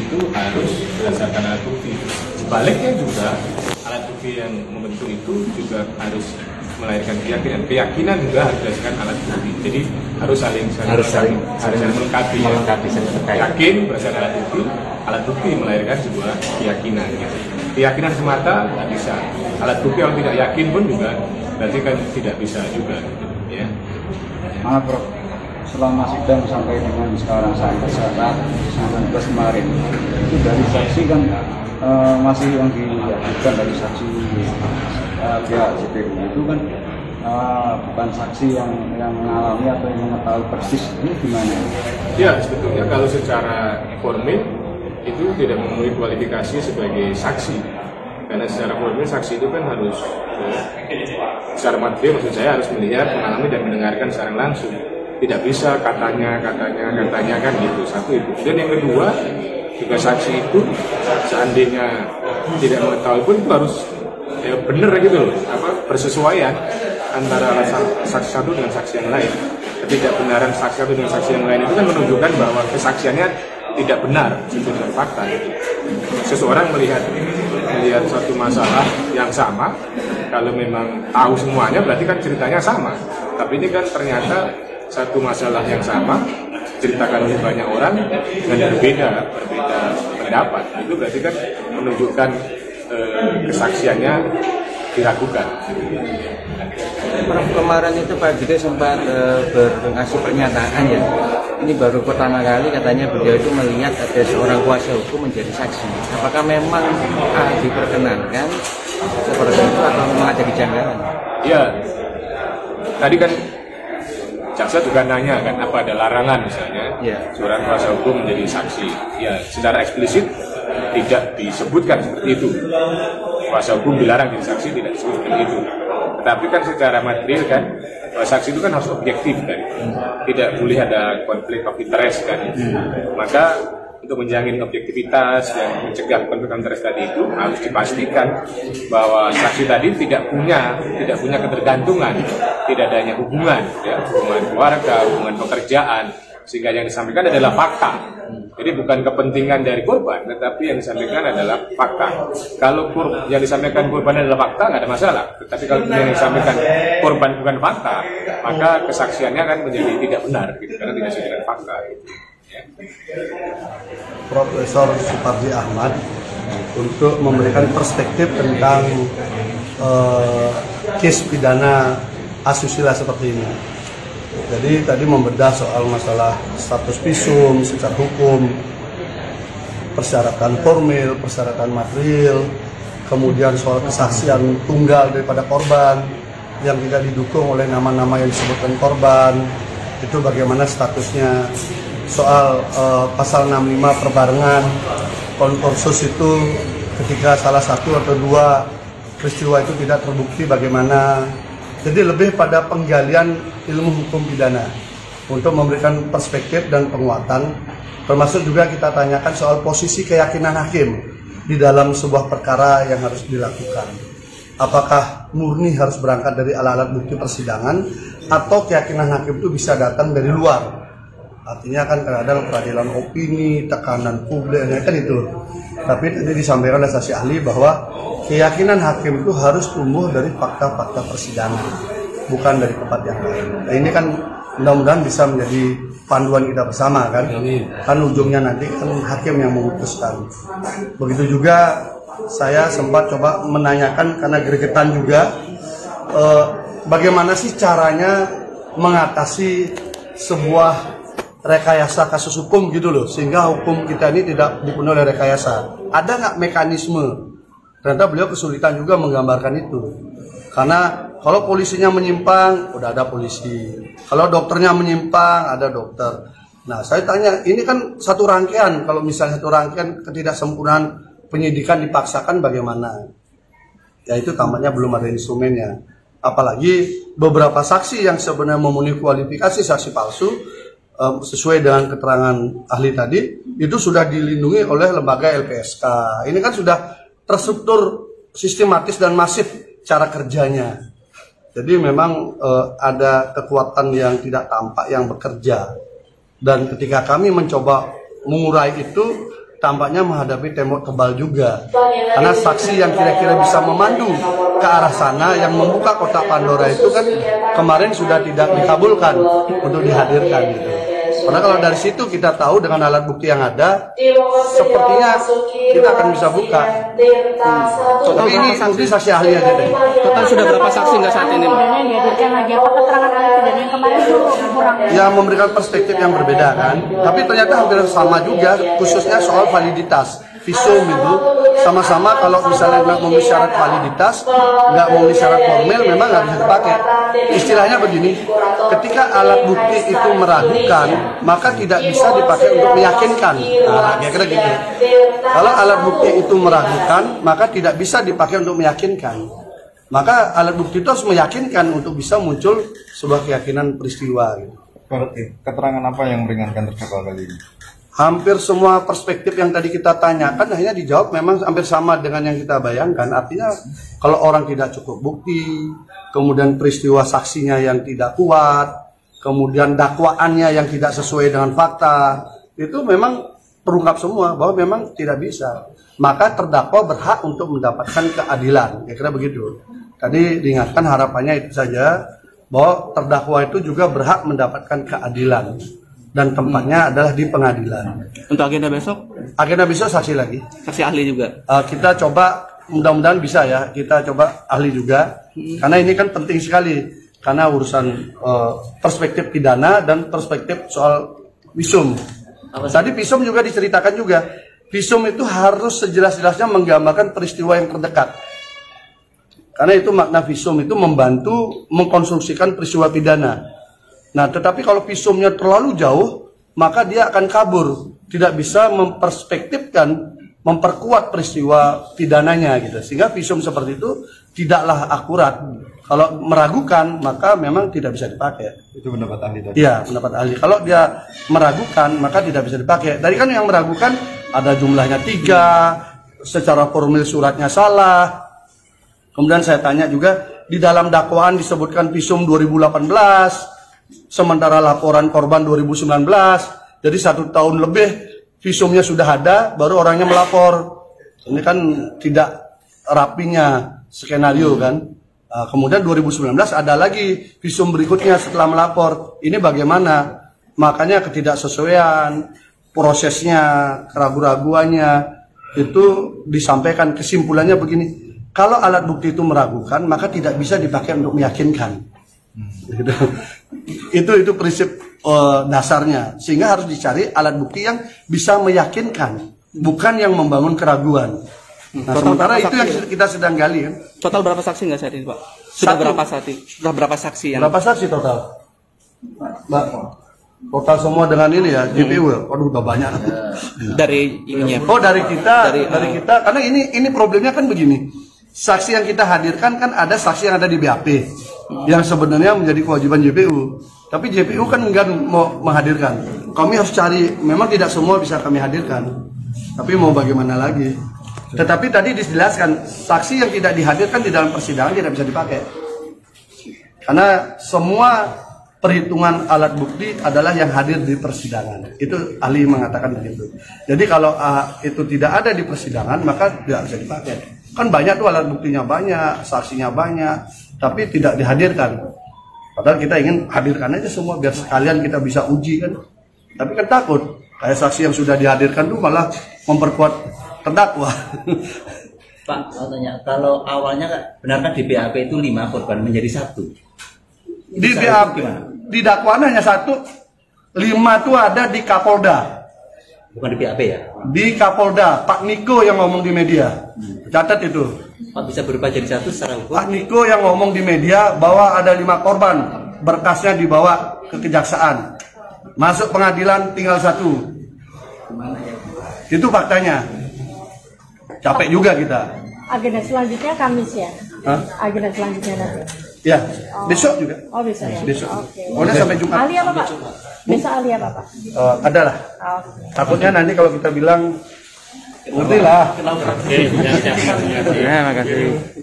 itu harus berdasarkan alat bukti. Sebaliknya juga alat bukti yang membentuk itu juga harus melahirkan keyakinan juga harus berdasarkan alat bukti. Jadi harus saling melengkapi. Yakin berdasarkan alat bukti melahirkan sebuah keyakinan. Gitu. Keyakinan semata nggak bisa. Alat bukti kalau tidak yakin pun juga berarti kan tidak bisa juga. Ya. Maaf, Prof. Selama sidang sampai dengan sekarang sampai saat 19 kemarin itu dari saksi kan masih yang diajukan dari saksi pihak CPU itu kan bukan saksi yang mengalami atau yang mengetahui persis, ini gimana? Ya, sebetulnya kalau secara formil itu tidak memenuhi kualifikasi sebagai saksi, karena secara formil saksi itu kan harus secara material, maksud saya harus melihat, mengalami dan mendengarkan secara langsung. Tidak bisa katanya kan gitu. Satu itu. Dan yang kedua juga saksi itu seandainya tidak mengetahui pun itu harus benar gitu loh, bersesuaian antara saksi satu dengan saksi yang lain. Ketidakbenaran saksi satu dengan saksi yang lain itu kan menunjukkan bahwa kesaksiannya tidak benar sesuai dengan fakta. Gitu. Seseorang melihat suatu masalah yang sama, kalau memang tahu semuanya berarti kan ceritanya sama. Tapi ini kan ternyata satu masalah yang sama diceritakan oleh banyak orang dengan berbeda pendapat. Itu berarti kan menunjukkan kesaksiannya diragukan. Kemarin itu Pak Gede sempat ngasih pernyataan ya. Ini baru pertama kali katanya beliau itu melihat ada seorang kuasa hukum menjadi saksi. Apakah memang diperkenankan seperti itu atau memang ada kejanggalan? Ya, tadi kan jaksa juga nanya kan, apa ada larangan misalnya seorang kuasa hukum menjadi saksi. Ya, secara eksplisit tidak disebutkan seperti itu. Kuasa hukum dilarang jadi saksi, tidak disebut seperti itu. Tetapi kan secara material kan, saksi itu kan harus objektif kan, tidak boleh ada konflik of interest kan. Maka untuk menjamin objektivitas dan mencegah konflik of interest tadi itu harus dipastikan bahwa saksi tadi tidak punya ketergantungan, tidak adanya hubungan keluarga, hubungan pekerjaan, sehingga yang disampaikan adalah fakta. Jadi bukan kepentingan dari korban, tetapi yang disampaikan adalah fakta. Kalau yang disampaikan korban adalah fakta, nggak ada masalah. Tetapi kalau yang disampaikan korban bukan fakta, maka kesaksiannya kan menjadi tidak benar, gitu, karena tidak sesuai dengan fakta. Gitu. Ya. Profesor Supardi Ahmad untuk memberikan perspektif tentang case pidana asusila seperti ini. Jadi tadi membedah soal masalah status visum secara hukum, persyaratan formil, persyaratan material, kemudian soal kesaksian tunggal daripada korban yang tidak didukung oleh nama-nama yang disebutkan korban, itu bagaimana statusnya. Soal pasal 65 perbarengan konkursus itu ketika salah satu atau dua peristiwa itu tidak terbukti bagaimana. Jadi lebih pada penggalian ilmu hukum pidana untuk memberikan perspektif dan penguatan, termasuk juga kita tanyakan soal posisi keyakinan hakim di dalam sebuah perkara yang harus dilakukan. Apakah murni harus berangkat dari alat-alat bukti persidangan atau keyakinan hakim itu bisa datang dari luar? Artinya kan kadang-kadang peradilan opini, tekanan publik, kan itu. Tapi tadi disampaikan oleh saksi ahli bahwa keyakinan hakim itu harus tumbuh dari fakta-fakta persidangan, bukan dari tempat yang lain. Nah, ini kan mudah-mudahan bisa menjadi panduan kita bersama kan. Kan ujungnya nanti kan hakim yang memutuskan. Begitu juga saya sempat coba menanyakan karena gregetan juga bagaimana sih caranya mengatasi sebuah rekayasa kasus hukum gitu loh, sehingga hukum kita ini tidak dipenuhi oleh rekayasa. Ada nggak mekanisme? Ternyata beliau kesulitan juga menggambarkan itu. Karena kalau polisinya menyimpang, udah ada polisi. Kalau dokternya menyimpang, ada dokter. Nah, saya tanya, ini kan satu rangkaian. Kalau misalnya satu rangkaian ketidaksempurnaan penyidikan dipaksakan bagaimana? Ya itu tampaknya belum ada instrumennya. Apalagi beberapa saksi yang sebenarnya memenuhi kualifikasi saksi palsu, sesuai dengan keterangan ahli tadi, itu sudah dilindungi oleh lembaga LPSK. Ini kan sudah terstruktur sistematis dan masif cara kerjanya. Jadi memang ada kekuatan yang tidak tampak yang bekerja. Dan ketika kami mencoba mengurai itu, tampaknya menghadapi tembok tebal juga. Karena saksi yang kira-kira bisa memandu ke arah sana, yang membuka kotak Pandora itu kan kemarin sudah tidak dikabulkan untuk dihadirkan gitu. Karena kalau dari situ kita tahu dengan alat bukti yang ada, sepertinya kita akan bisa buka. Tapi ini bukti saksi ahli aja deh. Total sudah berapa saksi nggak saat ini? Dihadirkan lagi apa keterangan ahli pidana yang kemarin itu kurang? Ya memberikan perspektif yang berbeda kan. Tapi ternyata hampir sama juga, khususnya soal validitas. Visum itu sama-sama kalau misalnya nggak memenuhi syarat validitas, nggak memenuhi syarat formil, memang nggak bisa dipakai. Istilahnya begini, ketika alat bukti itu meragukan, maka tidak bisa dipakai untuk meyakinkan. Nah, kira-kira gitu. Kalau alat bukti itu meragukan, maka tidak bisa dipakai untuk meyakinkan. Maka alat bukti itu harus meyakinkan untuk bisa muncul sebuah keyakinan peristiwa. Gitu. Keterangan apa yang meringankan terdakwa kali ini? Hampir semua perspektif yang tadi kita tanyakan akhirnya dijawab memang hampir sama dengan yang kita bayangkan. Artinya kalau orang tidak cukup bukti, kemudian peristiwa saksinya yang tidak kuat, kemudian dakwaannya yang tidak sesuai dengan fakta, itu memang terungkap semua bahwa memang tidak bisa. Maka terdakwa berhak untuk mendapatkan keadilan. Kira-kira begitu. Tadi diingatkan harapannya itu saja, bahwa terdakwa itu juga berhak mendapatkan keadilan. Dan tempatnya adalah di pengadilan. Untuk agenda besok? Agenda besok saksi lagi. Saksi ahli juga? Kita coba, mudah-mudahan bisa ya, kita coba ahli juga. Karena ini kan penting sekali. Karena urusan perspektif pidana dan perspektif soal visum. Tadi visum juga diceritakan juga. Visum itu harus sejelas-jelasnya menggambarkan peristiwa yang terdekat. Karena itu makna visum itu membantu mengkonstruksikan peristiwa pidana. Nah, tetapi kalau visumnya terlalu jauh, maka dia akan kabur, tidak bisa memperspektifkan, memperkuat peristiwa pidananya gitu. Sehingga visum seperti itu tidaklah akurat. Kalau meragukan, maka memang tidak bisa dipakai. Itu pendapat ahli tadi. Iya, pendapat ahli. Kalau dia meragukan, maka tidak bisa dipakai. Tadi kan yang meragukan ada jumlahnya 3, secara formil suratnya salah. Kemudian saya tanya juga, di dalam dakwaan disebutkan visum 2018. Sementara laporan korban 2019, jadi 1 tahun lebih visumnya sudah ada, baru orangnya melapor. Ini kan tidak rapinya skenario kan. Kemudian 2019 ada lagi visum berikutnya setelah melapor. Ini bagaimana? Makanya ketidaksesuaian, prosesnya, keraguan-raguannya itu disampaikan. Kesimpulannya begini, kalau alat bukti itu meragukan, maka tidak bisa dipakai untuk meyakinkan. Gitu. Itu prinsip dasarnya, sehingga harus dicari alat bukti yang bisa meyakinkan, bukan yang membangun keraguan. Nah, sementara itu yang kita sedang gali kan. Total berapa saksi nggak saat ini, Pak? Sudah berapa saksi? Sudah berapa saksi yang? Berapa saksi total? Mbak, total semua dengan ini ya, JPU ya? Waduh, udah banyak. Dari ininya. Oh, dari kita, dari kita, karena ini problemnya kan begini. Saksi yang kita hadirkan kan ada saksi yang ada di BAP, yang sebenarnya menjadi kewajiban JPU. Tapi JPU kan enggak mau menghadirkan. Kami harus cari, memang tidak semua bisa kami hadirkan. Tapi mau bagaimana lagi? Tetapi tadi dijelaskan, saksi yang tidak dihadirkan di dalam persidangan tidak bisa dipakai. Karena semua perhitungan alat bukti adalah yang hadir di persidangan. Itu ahli mengatakan begitu. Jadi kalau itu tidak ada di persidangan, maka tidak bisa dipakai. Kan banyak tuh alat buktinya banyak, saksinya banyak, tapi tidak dihadirkan. Padahal kita ingin hadirkan aja semua biar sekalian kita bisa uji kan. Tapi kan takut, kayak saksi yang sudah dihadirkan tuh malah memperkuat terdakwa. Pak, saya tanya, kalau awalnya benarkah di BAP itu 5 korban menjadi 1? Di BAP, di dakwaan hanya 1, 5 tuh ada di Kapolda. Bukan di BAP ya? Di Kapolda, Pak Niko yang ngomong di media. Catat itu. Pak, bisa berubah jadi 1 secara hukum? Pak Niko yang ngomong di media bahwa ada 5 korban, berkasnya dibawa ke kejaksaan. Masuk pengadilan tinggal 1. Itu faktanya. Capek juga kita. Agenda selanjutnya Kamis ya? Hah? Agenda selanjutnya nanti? Ya, besok juga. Oh besok ya? Besok. Oke. Pokoknya sampai Jumat. Ahli apa Pak? Besok ahli apa Pak? Adalah. Oke. Takutnya nanti kalau kita bilang, ngerti lah. Ya, makasih.